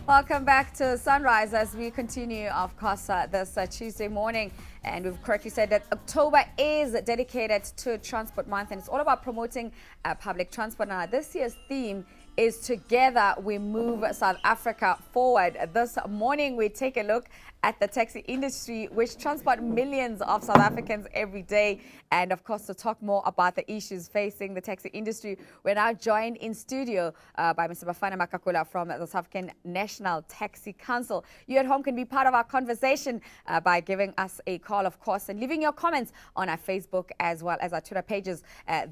Welcome back to Sunrise as we continue, of course, this Tuesday morning. And we've correctly said that October is dedicated to Transport Month, and it's all about promoting public transport. Now, this year's theme is Together We Move South Africa Forward. This morning, we take a look at the taxi industry, which transport millions of South Africans every day. And of course, to talk more about the issues facing the taxi industry, we're now joined in studio by Mr. Bafana Magagula from the South African National Taxi Council. You at home can be part of our conversation by giving us a call, of course, and leaving your comments on our Facebook as well as our Twitter pages.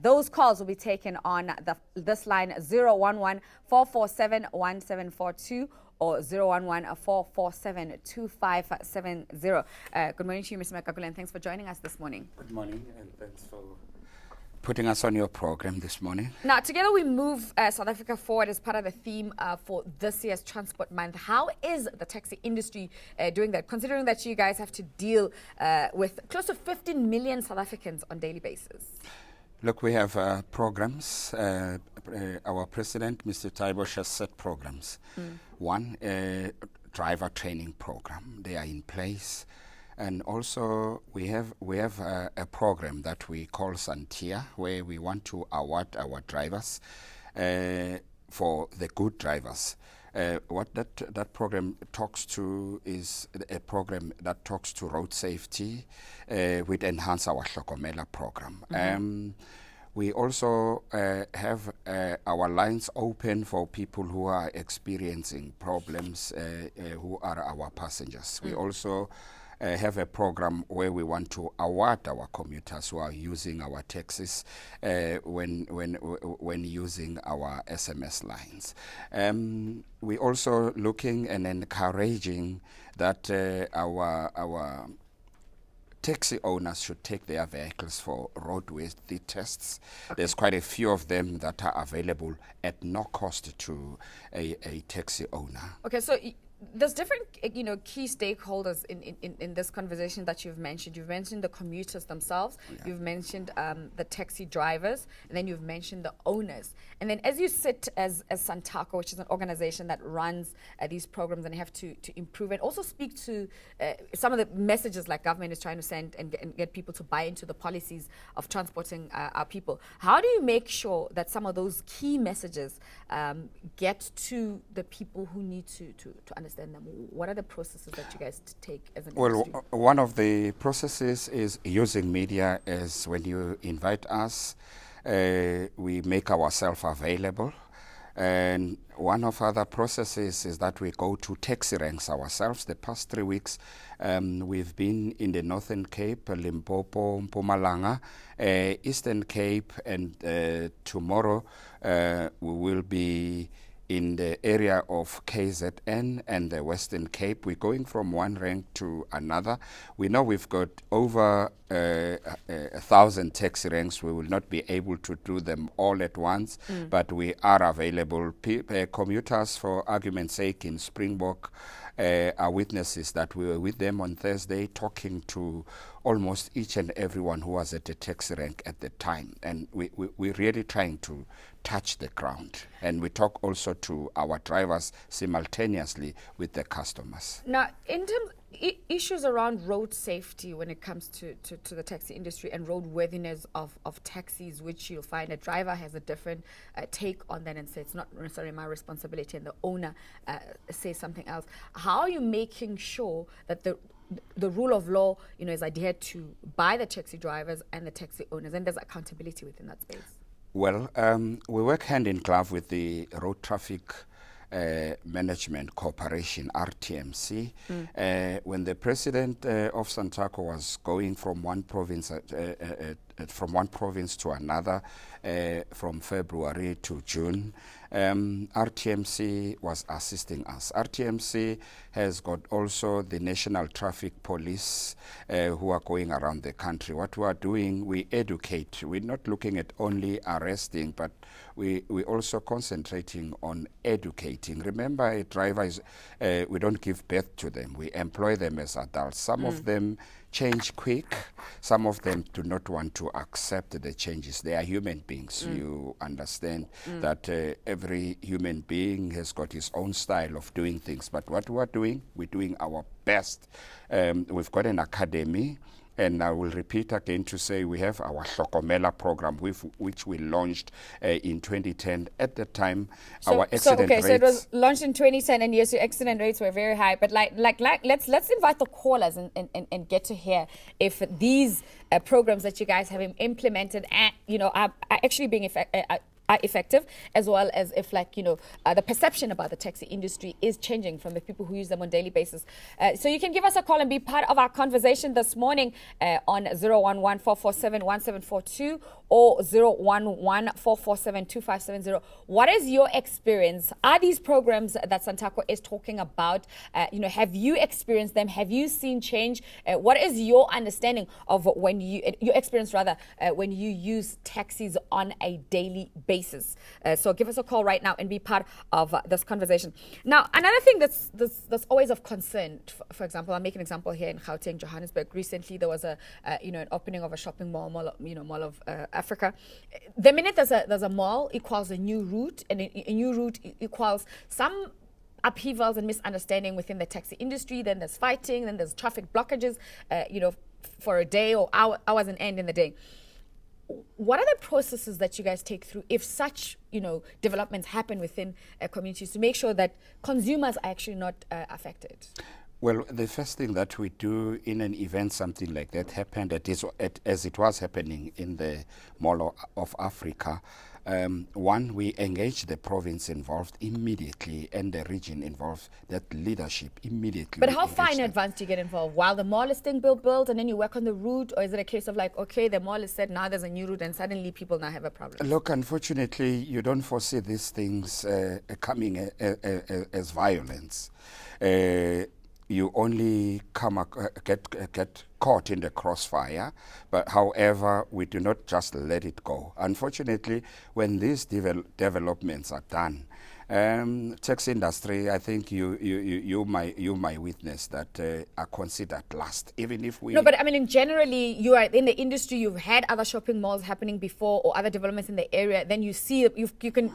Those calls will be taken on this line 011 447 1742 or 011-447-2570. Good morning to you, Mr. Magagula, and thanks for joining us this morning. Good morning, and thanks for putting us on your program this morning. Now, Together We Move South Africa Forward is part of the theme for this year's Transport Month. How is the taxi industry doing that, considering that you guys have to deal with close to 15 million South Africans on a daily basis? Look, we have programs. Our president, Mr. Taibosh, has set programs. One, driver training program. They are in place. And also, we have a program that we call Santia, where we want to award our drivers for the good drivers. What that program talks to is a program that talks to road safety. We'd enhance our Hlokomela program. We also have our lines open for people who are experiencing problems, who are our passengers. We also have a program where we want to award our commuters who are using our taxis when using our SMS lines. We're also looking and encouraging that our taxi owners should take their vehicles for roadworthy tests. Okay. There's quite a few of them that are available at no cost to a taxi owner. Okay, so there's different, key stakeholders in this conversation that you've mentioned. You've mentioned the commuters themselves. Yeah. You've mentioned the taxi drivers, and then you've mentioned the owners. And then as you sit as Santaco, which is an organization that runs these programs, and you have to improve and also speak to some of the messages like government is trying to send and get people to buy into the policies of transporting our people. How do you make sure that some of those key messages get to the people who need to understand them? What are the processes that you guys take as an industry? Well, one of the processes is using media. As when you invite us, we make ourselves available. And one of other processes is that we go to taxi ranks ourselves. The past 3 weeks, we've been in the Northern Cape, Limpopo, Mpumalanga, Eastern Cape, and tomorrow we will be in the area of KZN and the Western Cape. We're going from one rank to another. We know we've got over 1,000 taxi ranks. We will not be able to do them all at once, but we are available. Commuters, for argument's sake, in Springbok are witnesses that we were with them on Thursday talking to almost each and everyone who was at a taxi rank at the time. And we're really trying to touch the ground. And we talk also to our drivers simultaneously with the customers. Now, in terms issues around road safety when it comes to the taxi industry and roadworthiness of taxis, which you'll find a driver has a different take on that and say it's not necessarily my responsibility, and the owner says something else. How are you making sure that the rule of law, is adhered to by the taxi drivers and the taxi owners, and there's accountability within that space? Well, we work hand in glove with the Road Traffic Management Corporation, RTMC. When the president of Santaco was going from one province to another from February to June, RTMC was assisting us. RTMC has got also the National Traffic Police who are going around the country. What we are doing, we educate. We're not looking at only arresting, but we're also concentrating on educating. Remember, a driver is, we don't give birth to them. We employ them as adults. Some of them change quick. Some of them do not want to accept the changes. They are human beings. You understand that every human being has got his own style of doing things. But what we're doing our best. We've got an academy. And I will repeat again to say we have our Hlokomela program, which we launched in 2010. At the time, our accident rates... So it was launched in 2010, and yes, your accident rates were very high. But let's invite the callers and get to hear if these programs that you guys have implemented, are actually being are effective, as well as if the perception about the taxi industry is changing from the people who use them on a daily basis. So you can give us a call and be part of our conversation this morning on 011-447-1742 or 011-447-2570. What is your experience? Are these programs that Santaco is talking about, have you experienced them? Have you seen change? What is your understanding of your experience when you use taxis on a daily basis? So give us a call right now and be part of this conversation. Now, another thing that's always of concern, for example, I'll make an example here in Gauteng, Johannesburg. Recently, there was an opening of a shopping mall of Africa. The minute there's a mall equals a new route, and a new route equals some upheavals and misunderstanding within the taxi industry. Then there's fighting, then there's traffic blockages, for a day or hours and end in the day. What are the processes that you guys take through if such, developments happen within communities to make sure that consumers are actually not affected? Well, the first thing that we do in an event, something like that happened, as it was happening in the Mall of Africa, one, we engage the province involved immediately and the region involved, that leadership immediately. But how far in advance do you get involved? While the mall is being built and then you work on the route? Or is it a case of okay, the mall is set, now there's a new route and suddenly people now have a problem? Look, unfortunately, you don't foresee these things coming as violence. You only get caught in the crossfire, but however, we do not just let it go. Unfortunately, when these developments are done, taxi industry, I think you might witness that are considered last, even if we... No, but I mean, generally, you are in the industry, you've had other shopping malls happening before or other developments in the area, then you see, you can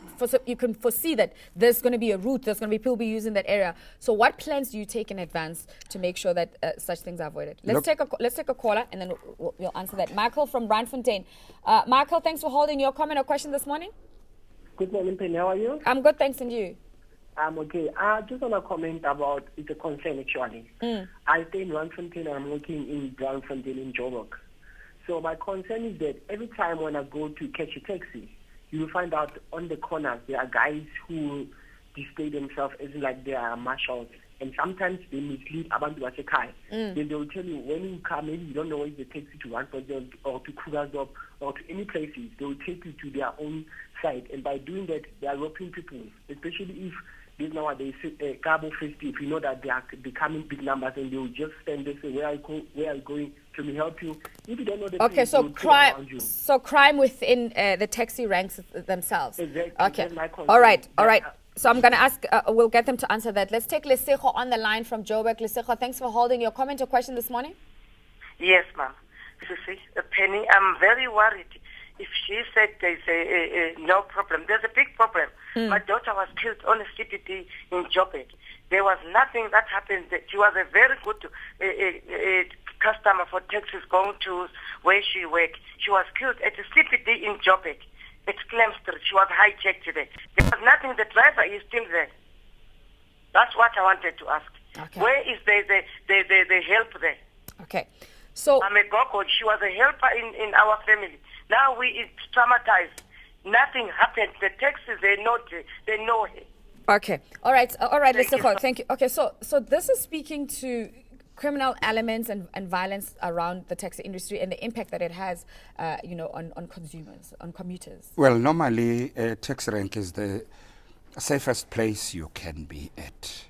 foresee that there's going to be a route, there's going to be people using that area. So what plans do you take in advance to make sure that such things are avoided? Let's take a caller and then we'll answer that. Michael from Brandfontein. Michael, thanks for holding your comment or question this morning. Good morning, Penny. How are you? I'm good, thanks, and you? I'm okay. I just want to comment about it's a concern actually. I stay in Brandfontein. I'm working in Brandfontein in Joburg. So my concern is that every time when I go to catch a taxi, you will find out on the corners there are guys who display themselves as like they are marshals. And sometimes they mislead abantu basekhaya. Then they will tell you when you come, maybe you don't know where the taxi to Randfontein or to Krugersdorp or to any places. They will take you to their own site, and by doing that, they are robbing people. Especially if there's nowadays cabo festive, you know that they are becoming big numbers, and they will just stand there and say, "Where are you going? Can we help you?" If you don't know the okay, so crime within the taxi ranks themselves. Exactly. Okay. All right. So I'm going to ask, we'll get them to answer that. Let's take Lesego on the line from Joburg. Lesego, thanks for holding your comment or question this morning. Yes, ma'am. Sissy, Penny, I'm very worried. If she said there's no problem, there's a big problem. My daughter was killed on a CPD in Joburg. There was nothing that happened. She was a very good customer for taxis going to where she worked. She was killed at a CPD in Joburg. At Clem Street. She was hijacked today. There was nothing. The driver is still there. That's what I wanted to ask. Okay. Where is the help there? Okay. So I'm a gogo. She was a helper in our family. Now it's traumatized. Nothing happened. The taxis, they know her. Okay. All right. Lesego, thank you. Okay. So this is speaking to criminal elements and violence around the taxi industry and the impact that it has, on consumers, on commuters. Well, normally, taxi rank is the safest place you can be at.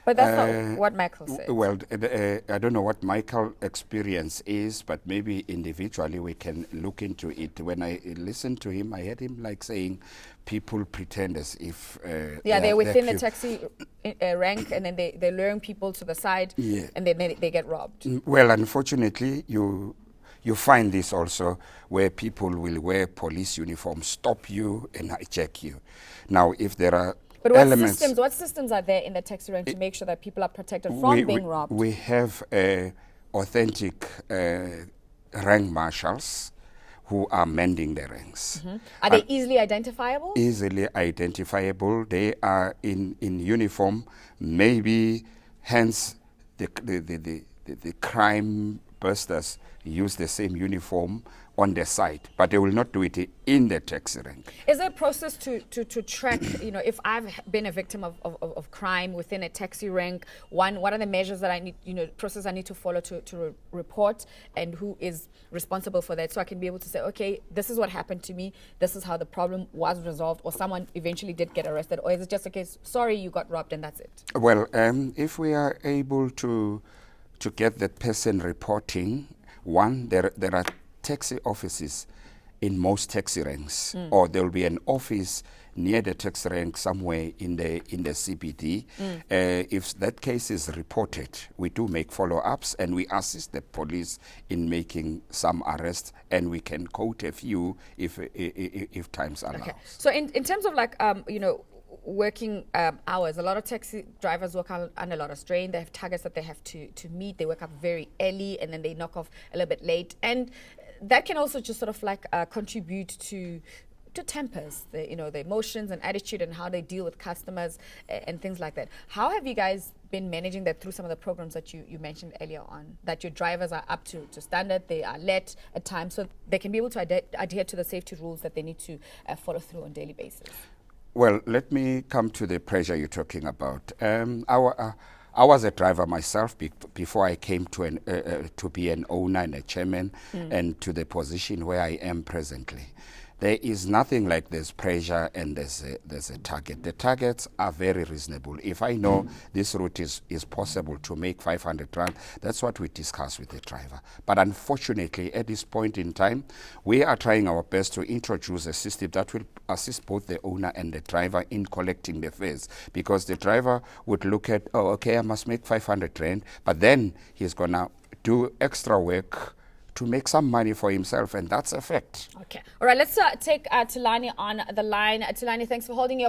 But that's not what Michael said. Well, I don't know what Michael's experience is, but maybe individually we can look into it. When I listened to him, I heard him like saying people pretend as if... they're within the taxi rank, and then they're luring people to the side, and then they get robbed. Well, unfortunately, you find this also where people will wear police uniforms, stop you and hijack you. Now, if there are But elements... what systems are there in the taxi rank to make sure that people are protected from being robbed? We have authentic rank marshals who are mending the ranks. Are they easily identifiable? Easily identifiable. They are in uniform. Maybe hence the crime busters use the same uniform on the side, but they will not do it in the taxi rank. Is there a process to track, if I've been a victim of crime within a taxi rank, what are the measures that I need, process I need to follow to report, and who is responsible for that, so I can be able to say, okay, this is what happened to me, this is how the problem was resolved, or someone eventually did get arrested, or is it just a case, sorry, you got robbed and that's it? Well, if we are able to get the person reporting, one, there are taxi offices in most taxi ranks, or there will be an office near the taxi rank somewhere in the CBD. If that case is reported, we do make follow-ups and we assist the police in making some arrests, and we can quote a few if times allows. Okay. So in terms of working hours, a lot of taxi drivers work under a lot of strain. They have targets that they have to meet. They wake up very early and then they knock off a little bit late, and that can also just sort of contribute to tempers, the emotions and attitude and how they deal with customers and things like that. How have you guys been managing that through some of the programs that you mentioned earlier on, that your drivers are up to standard, they are late at times, so they can be able to adhere to the safety rules that they need to follow through on a daily basis? Well, let me come to the pressure you're talking about. I was a driver myself before I came to be an owner and a chairman and to the position where I am presently. There is nothing like there's pressure and there's a target. The targets are very reasonable. If I know this route is possible to make 500 rand, that's what we discuss with the driver. But unfortunately, at this point in time, we are trying our best to introduce a system that will assist both the owner and the driver in collecting the fares, because the driver would look at, oh, okay, I must make 500 rand, but then he's going to do extra work to make some money for himself, and that's a fact. Okay. All right, let's take Tilani on the line. Tilani, thanks for holding your